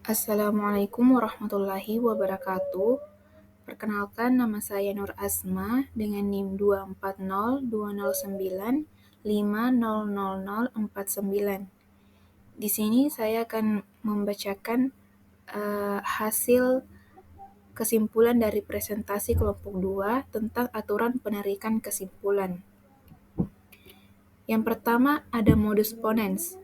Assalamualaikum warahmatullahi wabarakatuh. Perkenalkan, nama saya Nur Asma dengan NIM 2402095000049. Di sini saya akan membacakan hasil kesimpulan dari presentasi kelompok 2 tentang aturan penarikan kesimpulan. Yang pertama ada modus ponens,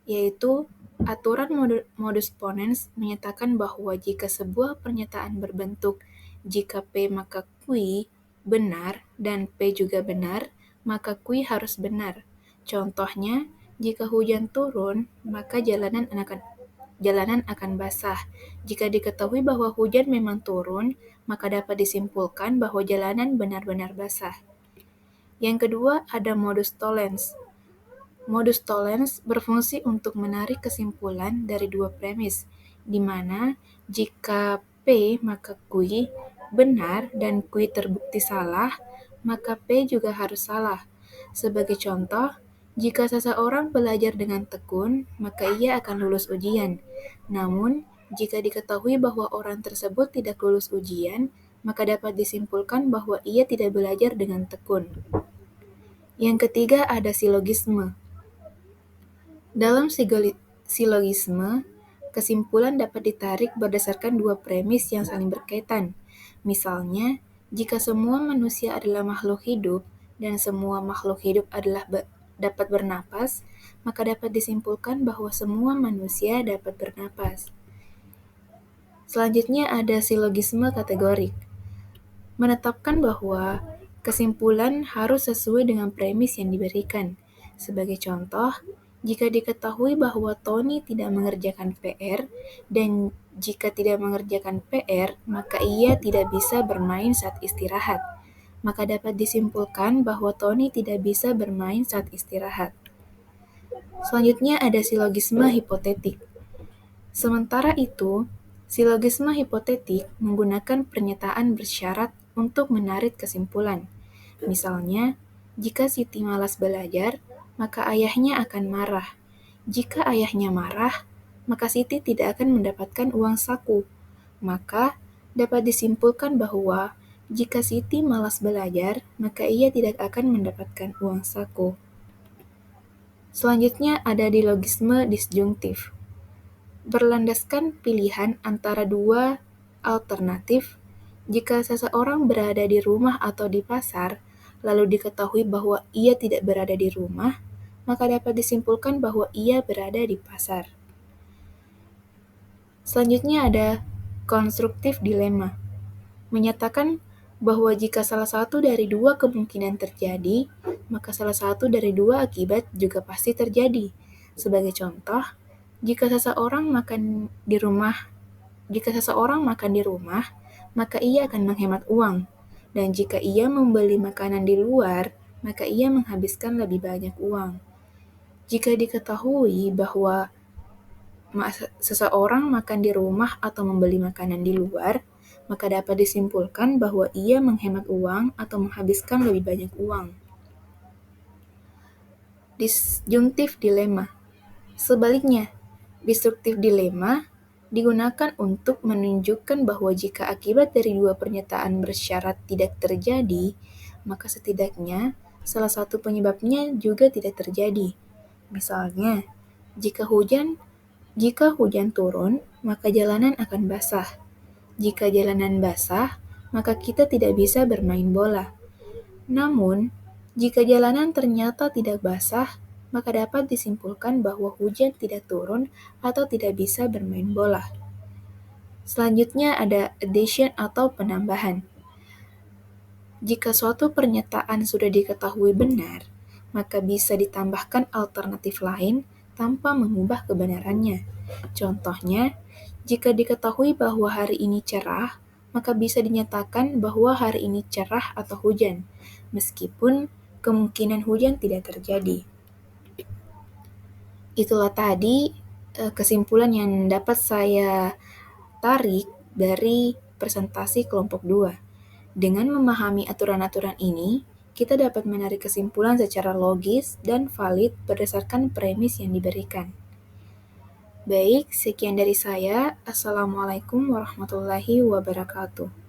yaitu aturan modus ponens menyatakan bahwa jika sebuah pernyataan berbentuk jika P maka Q benar dan P juga benar, maka Q harus benar. Contohnya, jika hujan turun, maka jalanan akan basah. Jika diketahui bahwa hujan memang turun, maka dapat disimpulkan bahwa jalanan benar-benar basah. Yang kedua, ada modus tollens. Modus tollens berfungsi untuk menarik kesimpulan dari dua premis, di mana jika P maka Q benar dan Q terbukti salah, maka P juga harus salah. Sebagai contoh, jika seseorang belajar dengan tekun, maka ia akan lulus ujian. Namun, jika diketahui bahwa orang tersebut tidak lulus ujian, maka dapat disimpulkan bahwa ia tidak belajar dengan tekun. Yang ketiga ada silogisme. Dalam silogisme, kesimpulan dapat ditarik berdasarkan dua premis yang saling berkaitan. Misalnya, jika semua manusia adalah makhluk hidup dan semua makhluk hidup dapat bernapas, maka dapat disimpulkan bahwa semua manusia dapat bernapas. Selanjutnya ada silogisme kategorik. Menetapkan bahwa kesimpulan harus sesuai dengan premis yang diberikan. Sebagai contoh, jika diketahui bahwa Tony tidak mengerjakan PR, dan jika tidak mengerjakan PR, maka ia tidak bisa bermain saat istirahat. Maka dapat disimpulkan bahwa Tony tidak bisa bermain saat istirahat. Selanjutnya ada silogisme hipotetik. Sementara itu, silogisme hipotetik menggunakan pernyataan bersyarat untuk menarik kesimpulan. Misalnya, jika Siti malas belajar, maka ayahnya akan marah. Jika ayahnya marah, maka Siti tidak akan mendapatkan uang saku. Maka, dapat disimpulkan bahwa jika Siti malas belajar, maka ia tidak akan mendapatkan uang saku. Selanjutnya ada dilogisme disjungtif. Berlandaskan pilihan antara dua alternatif, jika seseorang berada di rumah atau di pasar, lalu diketahui bahwa ia tidak berada di rumah, maka dapat disimpulkan bahwa ia berada di pasar. Selanjutnya ada konstruktif dilema. Menyatakan bahwa jika salah satu dari dua kemungkinan terjadi, maka salah satu dari dua akibat juga pasti terjadi. Sebagai contoh, jika seseorang makan di rumah, maka ia akan menghemat uang. Dan jika ia membeli makanan di luar, maka ia menghabiskan lebih banyak uang. Jika diketahui bahwa seseorang makan di rumah atau membeli makanan di luar, maka dapat disimpulkan bahwa ia menghemat uang atau menghabiskan lebih banyak uang. Disjungtif dilema. Sebaliknya, destruktif dilema digunakan untuk menunjukkan bahwa jika akibat dari dua pernyataan bersyarat tidak terjadi, maka setidaknya salah satu penyebabnya juga tidak terjadi. Misalnya, jika hujan turun, maka jalanan akan basah. Jika jalanan basah, maka kita tidak bisa bermain bola. Namun, jika jalanan ternyata tidak basah, maka dapat disimpulkan bahwa hujan tidak turun atau tidak bisa bermain bola. Selanjutnya ada addition atau penambahan. Jika suatu pernyataan sudah diketahui benar, maka bisa ditambahkan alternatif lain tanpa mengubah kebenarannya. Contohnya, jika diketahui bahwa hari ini cerah, maka bisa dinyatakan bahwa hari ini cerah atau hujan, meskipun kemungkinan hujan tidak terjadi. Itulah tadi kesimpulan yang dapat saya tarik dari presentasi kelompok 2. Dengan memahami aturan-aturan ini, kita dapat menarik kesimpulan secara logis dan valid berdasarkan premis yang diberikan. Baik, sekian dari saya. Assalamualaikum warahmatullahi wabarakatuh.